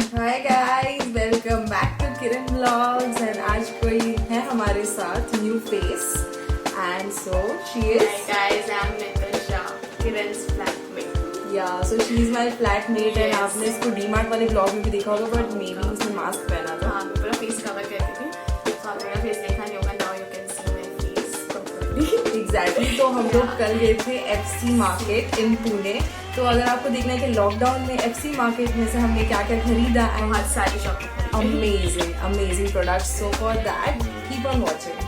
Hi guys, welcome back to Kiran vlogs. And आज कोई है हमारे साथ new face and so she is guys, I'm Natasha, Kiran's flatmate. Yeah so she is my flatmate. And आपने इसको डीमार्ट वाले blog में भी देखा होगा, बट मे बी उसने मास्क पहना था। हाँ, मैं पूरा फेस कवर करती थी, तो आप मेरा फेस देखा नहीं होगा। Now you can see my face completely. Exactly. तो हम लोग कल गए थे एफसी मार्केट इन पुणे। तो अगर आपको देखना है कि लॉकडाउन में एफसी मार्केट में से हमने क्या क्या खरीदा, एंड बहुत सारी shopping amazing products. So for that, keep on watching.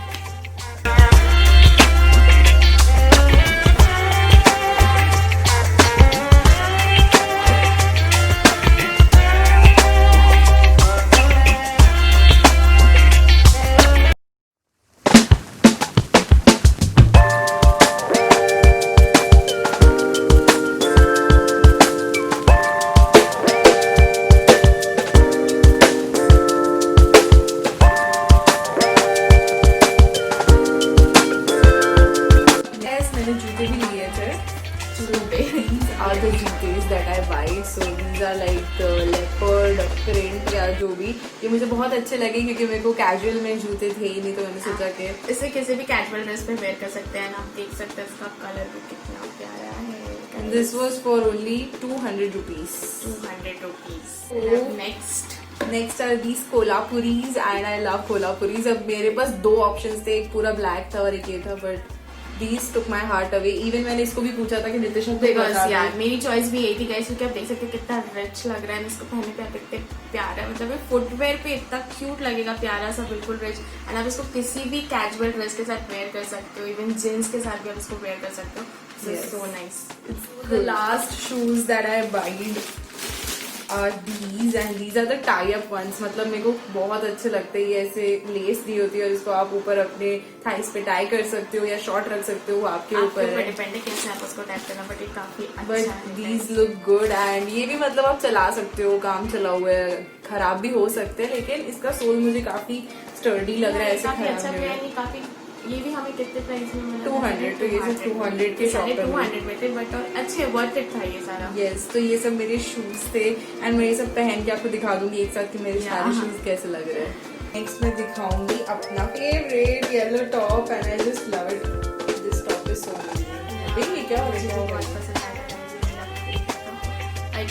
जूते भी लिए थे। These are the जूतेस that I buy. So these are like the leopard print या जो भी। ये मुझे बहुत अच्छे लगे क्योंकि मेरे को कैजुअल में जूते थे ही नहीं, तो मैंने सोचा कि इसे किसी भी कैजुअल ड्रेस पे वेयर कर सकते हैं। आप देख सकते हैं इसका कलर भी कितना प्यारा है। this was for only 200 rupees. 200 rupees. Oh. Next are these Kolhapuris and I love Kolhapuris. अब मेरे पास दो ऑप्शंस थे, एक पूरा ब्लैक था और एक ये था, but these took my heart away. Even मैंने इसको भी पूछा था कि नितिशा को बता दो। यार मेरी चॉइस भी यही थी गाइस, क्योंकि आप देख सकते हैं कितना रिच लग रहा है। इसको पहनने पे आप इतने प्यारा, मतलब फुटवेयर पे इतना क्यूट लगेगा, प्यारा सा, बिल्कुल रिच। एंड आप इसको किसी भी कैजुअल ड्रेस के साथ वेयर कर सकते हो, इवन जींस के साथ भी आप इसको वेयर कर सकते हो। So nice. The last shoes that I bought are these, and these are the tie-up ones. मतलब मेरे को बहुत अच्छे लगते हैं। ये ऐसे लेस दी होती है और इसको आप ऊपर अपने थाइस पे टाई कर सकते हो या शॉर्ट रख सकते हो, वो आपके ऊपर है। डिपेंड है कैसे आप उसको टाइप करना, बट ये काफी अच्छा बट है। These look good. एंड ये भी मतलब आप चला सकते हो, काम चला हुआ है, खराब भी हो सकते हैं, लेकिन इसका सोल मुझे काफी स्टर्डी लग रहा है। ऐसे काफी अच्छा खराब भी नहीं है। काफी ये भी हमें कितने प्राइस में मिला? 200। तो ये सब 200 के शॉप पे 200 में थे, बट और अच्छे वर्थ इट था ये सारा। यस। तो ये सब मेरे शूज थे एंड मैं ये सब पहन के आपको दिखा दूंगी एक साथ कि मेरे सारे शूज कैसे लग रहे हैं। नेक्स्ट मैं दिखाऊंगी अपना favourite yellow top, and I just love it. This top is so amazing. ये क्या हो रहा है? बहुत पसंद आया।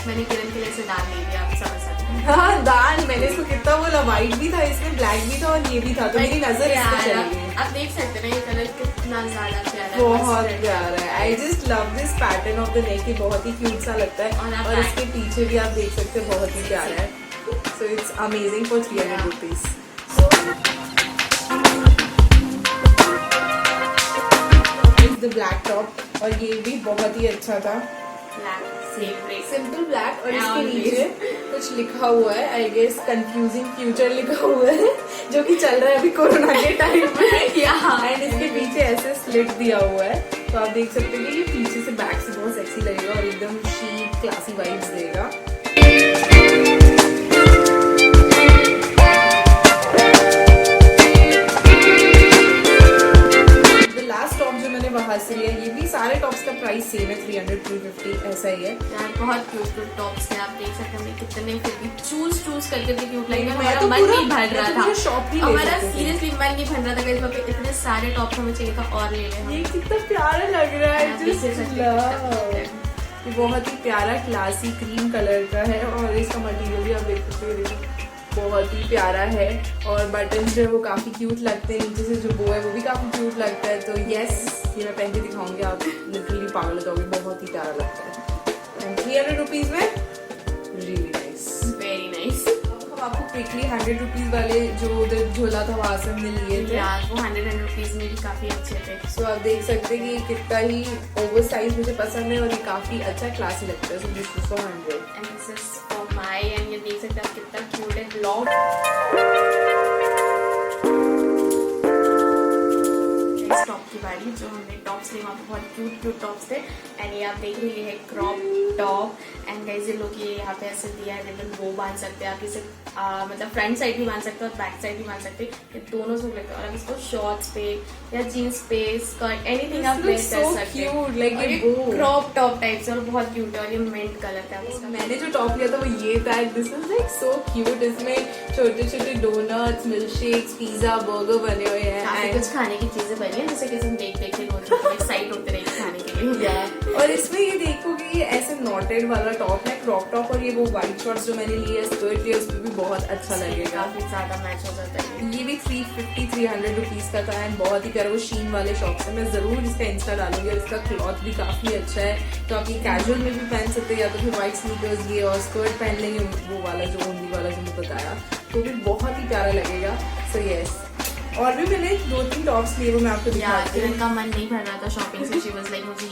मैंने किरण के लिए से दान ले दिया, आप समझ सकते हैं। हाँ, दान। मैंने इसको कितना बोला, व्हाइट भी था इसमें, ब्लैक भी था और ये भी था, तो मेरी नजर इस पे चली गई। आप देख सकते हैं ये कलर कितना ज्यादा प्यारा है। बहुत प्यारा है। I just love this pattern of the neck. ये बहुत ही क्यूट सा लगता है और इसके पीछे भी आप देख सकते हैं, बहुत ही प्यारा है। So it's amazing for 300 rupees. The black top, और ये भी बहुत ही अच्छा था। सिंपल ब्लैक, और इसके नीचे कुछ लिखा हुआ है, आई गेस कंफ्यूजिंग फ्यूचर लिखा हुआ है, जो कि चल रहा है अभी कोरोना के टाइम में। एंड इसके पीछे ऐसे स्लिट दिया हुआ है, तो आप देख सकते हैं कि ये पीछे से बैक से बहुत सेक्सी लगेगा और एकदम शीक क्लासी वाइब्स देगा। बाहर से लिया, ये भी सारे टॉप्स का प्राइस सेम है, 300-350 ऐसा ही है यार। बहुत क्यूट टॉप्स हैं, आप देख सकते हैं कितने फिर भी चूज करके भी क्यूट लगेगा। मैं हमारा तो मन नहीं भर रहा था, शॉप ही हमारा सीरियसली मन नहीं भर रहा था। वहाँ पे इतने सारे टॉप्स हमें चाहिए था और ले लें। ये कितना प्यारा लग रहा है, ये बहुत ही प्यारा क्लासी क्रीम कलर का है, और इसका मटेरियल भी आप देख सकते हो, बहुत ही प्यारा है। और बटन जो है वो काफी क्यूट लगते हैं, नीचे से जो बो है वो भी काफी क्यूट लगता है। तो यस, ये मैं पहन के दिखाऊंगी, आप लिटरली पागल हो जाओगे, बहुत ही प्यारा लगता है। एंड 300 रुपीज में रियली नाइस, वेरी नाइस। हम आपको क्विकली 100 रुपीज वाले जो उधर झोला था वहां से हमने लिए थे यार, वो 100 रुपीज में भी काफी अच्छे थे। सो आप देख सकते हैं कि कितना ही ओवर साइज मुझे पसंद है और ये काफी अच्छा क्लासी लगता है। So this is for 100 and this is for my. And ये देख सकते हैं कितना क्यूट है, लॉन्ग टॉप की बारी। जो हमने टॉप्स लिए वहाँ पे बहुत क्यूट टॉप्स थे। एंड ये आप देख रहे हैं क्रॉप टॉप, एंड गाइस ये लोग ये यहाँ पे ऐसे दिया है रिबन, वो बांध सकते हैं आप इसे, मतलब फ्रंट साइड भी बांध सकते हैं और बैक साइड भी बांध सकते हैं, ये दोनों से लगता है। और आप इसको शॉर्ट्स पे या जीन्स पे, स्कर्ट, एनीथिंग आप वेयर कर सकते हैं। क्रॉप टॉप टाइप से और बहुत क्यूट है और ये मिंट कलर का है। मैंने जो टॉप लिया था वो ये था, this is like so cute. इसमें छोटे छोटे donuts, milk shakes, pizza, burger बने हुए हैं, काफी कुछ खाने की चीजें बनी है जैसे कि हम देख देख के रोज एक्साइट होते रहेंगे खाने के लिए। और इसमें ये देखो कि ये ऐसे नॉटेड वाला टॉप है, क्रॉप टॉप, और ये वो व्हाइट शॉर्ट्स जो मैंने लिए, स्कर्ट लिया, उस पर भी बहुत अच्छा लगेगा, काफी ज्यादा मैच हो जाता है। ये भी 350-300 रुपीज का था एंड बहुत ही प्यारा, वो शीन वाले शॉप से। मैं जरूर इसका इंस्टा डालूंगी और इसका क्लॉथ भी काफी अच्छा है, तो आप ये कैजुअल में भी पहन सकते हैं या तो फिर व्हाइट स्नीकर्स ये और स्कर्ट पहन लेंगे वो वाला जो ओनली वाला जो मैं बताया, तो भी बहुत ही प्यारा लगेगा। सो यस, और भी मैंने 2-3 टॉप्स लिए, वो मैं आपको दिखाती हूँ। का मन नहीं भर रहा था शॉपिंग से, शी वाज लाइक मुझे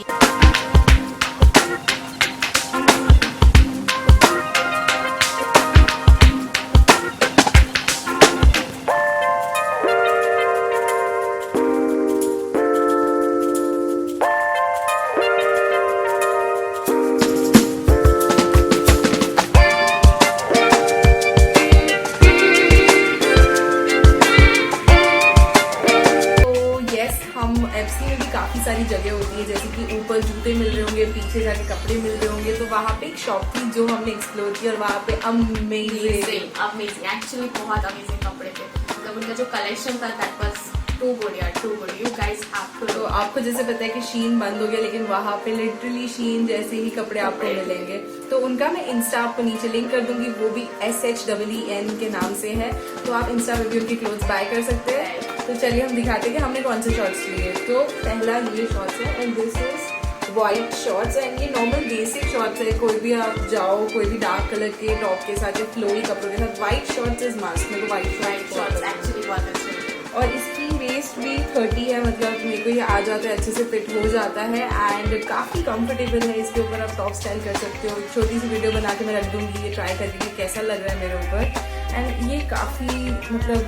काफी सारी जगह होती है, जैसे कि ऊपर जूते मिल रहे होंगे, पीछे जाके कपड़े मिल रहे होंगे, तो वहाँ पे एक शॉप थी जो हमने एक्सप्लोर की और वहाँ पे अमेजिंग एक्चुअली बहुत अमेजिंग कपड़े थे, मतलब उनका जो कलेक्शन था दैट वाज टू गुड यार, टू गुड। यू गाइस तो आपको जैसे पता है कि शीन बंद हो गया, लेकिन वहाँ पे लिटरली शीन जैसे ही कपड़े आपको मिलेंगे। तो उनका मैं इंस्टा आपको नीचे लिंक कर दूंगी, वो भी SHEEN के नाम से है, तो आप इंस्टा पे भी उनकी क्लोथ्स बाय कर सकते हैं। तो चलिए हम दिखाते हैं कि हमने कौन से शॉर्ट्स लिए। तो पहला ये शॉर्ट्स है and this is white shorts, and ये नॉर्मल बेसिक शॉर्ट्स है, कोई भी आप जाओ कोई भी डार्क कलर के टॉप के साथ या फ्लोई कपड़ों के साथ व्हाइट शॉर्ट्स इज मस्ट। मेरे को व्हाइट शॉर्ट्स एक्चुअली बहुत अच्छे, और इसकी वेस्ट भी 30 है, मतलब मेरे को ये आ जाता है, अच्छे से फिट हो जाता है एंड काफ़ी कंफर्टेबल है। इसके ऊपर आप टॉप स्टाइल कर सकते हो, छोटी सी वीडियो बना के मैं रख दूंगी ये ट्राई करके कि कैसा लग रहा है मेरे ऊपर। एंड ये काफ़ी मतलब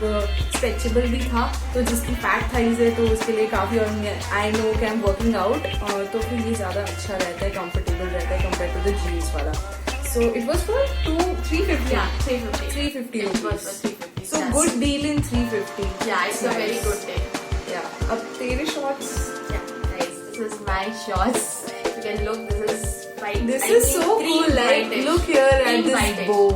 स्ट्रेचेबल भी था, तो जिसकी फैट थाइज है तो उसके लिए काफ़ी, और आई नो कि आई एम वर्किंग आउट, तो फिर ये ज़्यादा अच्छा रहता है, कंफर्टेबल रहता है कंपेयर टू द जीन्स वाला। So it was for 350 rupees, so good deal in 350. Yeah, it's a very good deal. Yeah. अब तेरे shorts. Yeah, guys, this is my shorts. You can look. This is white. This is so cool. Like look here at this bow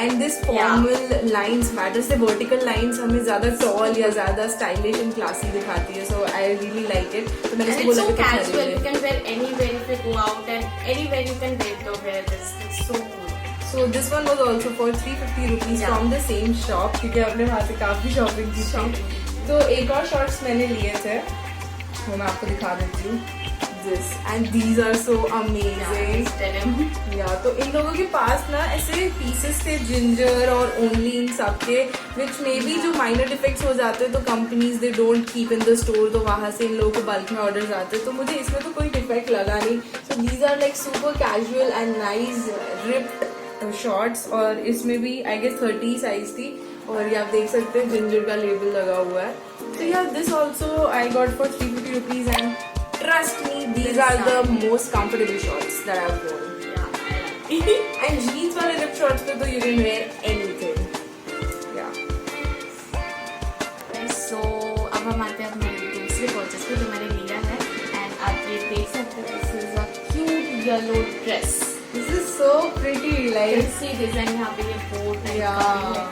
and this formal lines matter. से vertical lines हमें ज़्यादा tall या ज़्यादा stylish and classy दिखाती है. So I really like it. तो मैंने इसको बोला कि it's so casual. You can wear anywhere if you go out, and anywhere you can wear this. It's so cool. So this one was also for 350 rupees from the same shop, क्योंकि आपने वहाँ से काफी shopping की थी। तो एक और शॉर्ट्स मैंने लिए थे, वो मैं आपको दिखा देती हूँ। This and these are so amazing. Yeah, तो इन लोगों के पास ना ऐसे पीसेस थे जिंजर और ओनली इन सब के, which may be जो माइनर डिफेक्ट्स हो जाते हैं तो companies they don't keep in the store, तो वहाँ से इन लोगों को बल्क में ऑर्डर्स आते हैं। तो मुझे इसमें तो कोई डिफेक्ट लगा नहीं। So these are like super casual and nice ripped shorts, और इसमें भी आई गेस 30 साइज थी, और ये आप देख सकते हैं जिंजर का लेबल लगा हुआ है। तो यार this also I got for 350 rupees and trust me these are the most comfortable shorts that I have worn. And jeans वाले रिप शॉर्ट्स पे तो you can wear anything. So अब हम आते हैं अपने दूसरे परचेस पे जो मैंने लिया है, एंड आप ये देख सकते हैं this is a cute yellow dress. This is so pretty, like see design यहाँ पे ये बोट है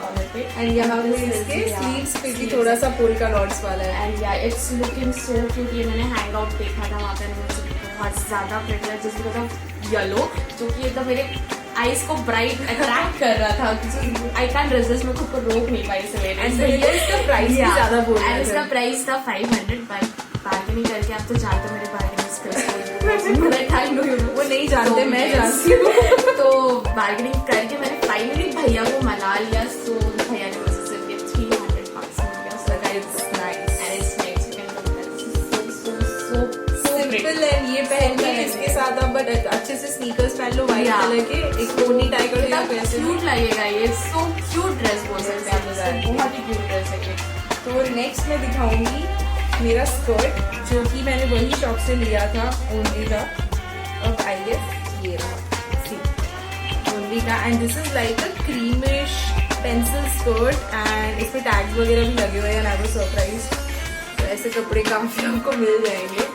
कॉलर पे, and यहाँ पे इसके स्लीव्स पे भी थोड़ा सा पोल्का डॉट्स वाला है, and yeah it's looking so cute। ये मैंने हैंग आउट देखा था वहाँ पे, मुझे बहुत ज्यादा प्रिट लगा जिस बिकॉज ऑफ येलो, जो कि एकदम मेरे आईज को ब्राइट अट्रैक्ट कर रहा था। आई कैन रेजिस्ट, मैं खुद को रोक नहीं पाई इसे लेने से। इसका प्राइस भी ज्यादा बोल रहा है, इसका प्राइस था 500, बट बार्गेनिंग करके आप तो जानते हो मेरे बार्गेनिंग स्किल्स वो नहीं जानते, मैं जानती हूँ। तो बार्गेनिंग करके मैंने फाइनली भैया को मना लिया। सो भैया ने मुझे सिर्फ ये 300 bucks मिल गया। So it's nice and it's nice. You can look at this. So simple है, ये पहन के इसके साथ आप बट अच्छे से स्नीकर्स पहन लो व्हाइट कलर के, एक पोनी टाई कर दो, कैसे क्यूट लगेगा ये। सो क्यूट ड्रेस बोल सकते हैं आप इसको, बहुत ही क्यूट ड्रेस है ये। तो नेक्स्ट मैं दिखाऊंगी मेरा स्कर्ट, जो कि मैंने वही शॉप से लिया था, ओनली था। अब आई गेस ये रहा, का and this is like a creamish pencil skirt and इसमें टैग्स वगैरह भी लगे हुए हैं एंड आई वाज सरप्राइज्ड। तो ऐसे कपड़े काफी आपको मिल जाएंगे।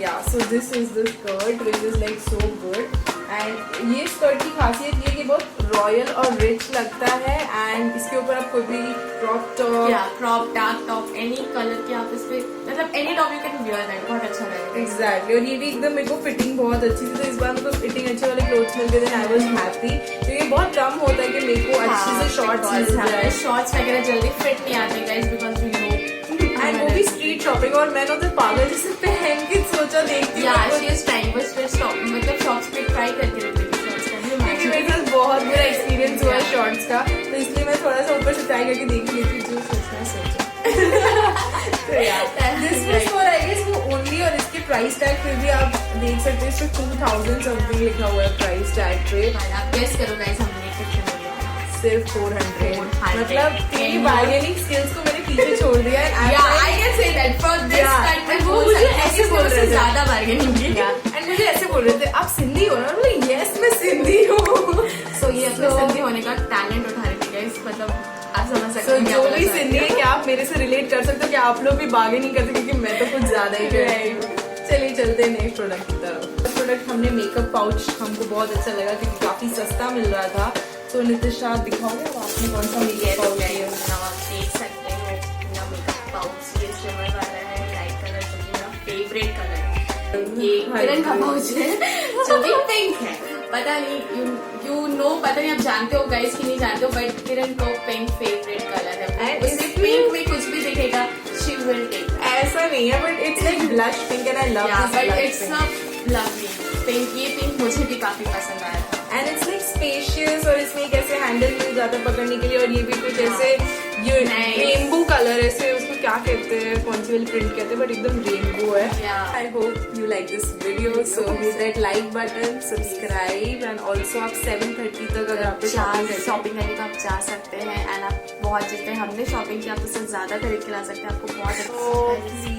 Yeah, so this is the skirt which is like so good and ये स्कर्ट की खासियत ये कि बहुत रॉयल और रिच लगता है एंड इसके ऊपर आप कोई भी crop top crop dark top any colour के आप इस पे मतलब any top you can wear that, बहुत अच्छा लगेगा। एग्जैक्टली और ये भी एकदम मेरे को फिटिंग बहुत अच्छी थी, तो इस बार मेरे को फिटिंग अच्छे वाले क्लोथ्स मिल गए थे, आई वाज हैप्पी। क्योंकि बहुत कम होता है कि मेरे को अच्छे से शॉर्ट्स मिल जाए। शॉर्ट्स वगैरह जल्दी फिट नहीं आते guys because we know and वो भी स्ट्रीट शॉपिंग और मैंने उधर पागल जैसे पहन के सोचा देखती मतलब शॉप्स पे ट्राई करके रख क्योंकि मेरे साथ बहुत बुरा एक्सपीरियंस हुआ है शॉर्ट्स का, तो इसलिए मैं थोड़ा सा ऊपर से ट्राई करके देख लेती हूँ जो सोचना सोचा। तो यार this was for I guess वो ओनली, और इसके प्राइस टैग फिर भी आप देख सकते हैं, इस पे 2000 समथिंग लिखा हुआ है प्राइस टैग पे। आप गेस करो गाइस हमने कितने में लिया? सिर्फ 400। मतलब तेरी बार्गेनिंग स्किल्स को मैंने पीछे छोड़ दिया है। I can say that for this kind में वो मुझे ऐसे बोल रहे थे ज्यादा बार्गेनिंग की एंड मुझे ऐसे बोल रहे थे आप सिंधी हो ना, मतलब यस मैं सिंधी हूँ। सो ये अपने सिंधी होने का टैलेंट उठा रही थी गाइस, मतलब आप समझ सकते हैं जो भी सिंधी है क्या आप मेरे से रिलेट कर सकते हो कि आप लोग भी बार्गेनिंग करते क्योंकि मैं तो कुछ ज्यादा ही करती हूँ। चलिए चलते हैं नेक्स्ट प्रोडक्ट की तरफ। प्रोडक्ट हमने मेकअप पाउच, हमको बहुत अच्छा लगा क्योंकि काफी सस्ता मिल रहा था। तो नितिशा दिखाओगे आपने कौन सा मेकअप पाउच है? आप देख सकते हो मेरा मेकअप पाउच ये शिमर वाला है, लाइट कलर जो कि मेरा फेवरेट कलर है। ये किरण का पाउच है जो कि पिंक है। पता नहीं यू नो, पता नहीं आप जानते हो गाइस कि नहीं जानते हो, बट किरण को पिंक फेवरेट कलर है। उसे पिंक में कुछ भी दिखेगा शी विल टेक। ऐसा नहीं है but it's like blush pink and I love this but it's lovely pink. ये पिंक मुझे भी काफी पसंद आया था एंड इट्स लाइक स्पेशियस, और इसमें एक ऐसे हैंडल मिल जाता है पकड़ने के लिए, और ये भी कुछ ऐसे रेनबो कलर ऐसे, उसको क्या कहते हैं, कौन सी वाली प्रिंट कहते हैं, बट एकदम रेनबो है। I hope you like this video, so hit that like button, subscribe and also आप 7:30 तक अगर आप शॉपिंग करने तो आप जा सकते हैं एंड आप बहुत जितने हमने शॉपिंग किया आप उससे ज्यादा खरीद के ला सकते हैं। आपको बहुत अच्छा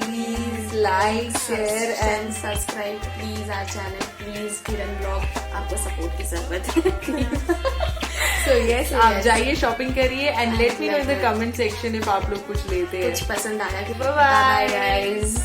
please like share and subscribe please our channel, please Kiran blog, आपको सपोर्ट की जरूरत है। So yes, आप जाइए शॉपिंग करिए and let me know in the comment section if आप लोग कुछ लेते हैं, कुछ पसंद आया कि बाय गाइस।